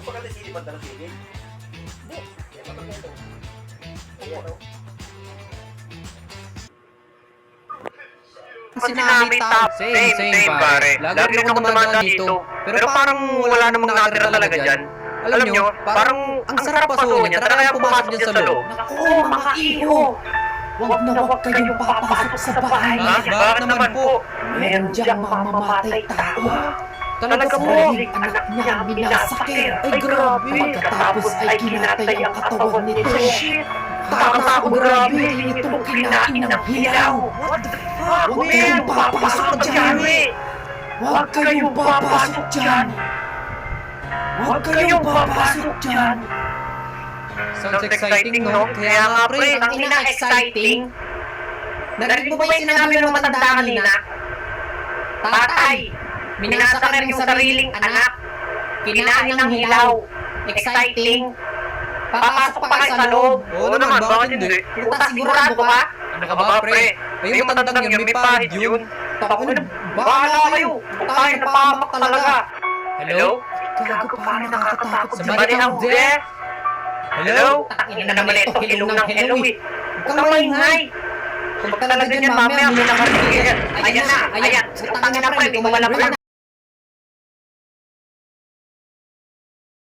Pagkatay sili pa ng sili? Hindi. Kaya matag ito. Ayan o. Sinabi tap. Same pare. Lagi rin ako dumadaan dito. Pero parang wala namang nakatira talaga dyan. Alam nyo, parang ang sarap pasukin niya. Tara kaya pumasok dyan sa loob. Naku, mga iho! Huwag na huwag kayong papasok sa bahay. Ha? Bakit naman po? Meron diyang mga mamamatay tao. Talaga po. Maraming anak niya ang minasakit. Ay grabe. Pagkatapos ay kinatay ang katawan nito. Takot grabe. Itong kinain ng hilaw. Huwag kayong papasok dyan. Huwag kayong papasok dyan. Huwag kayong papasok dyan. Sounds exciting, no? Kaya nga pre, Ang ina-exciting. Narinig mo ba yung sinabi ng matanda kanina? Tatay, minasakar yung sariling anak. Kinain ng hilaw. Exciting. Papasok pa kayo sa loob. Oo naman, bakit hindi? Puta, sigurado ka? Ano ka ba pre? Ay yung matandang yun, may pahid yun. Tako na, bahala kayo. Tayo na pamak talaga. Hello? Gago pa nakakatakot. Somebody out there? Hello? Tangina na naman ito, hilong ng hello eh. Huwag kang maingay. Kung talaga dyan, mamaya, may nakarinig yan. Ayan na, ayan. Tangina na pre, di mo wala pa lang.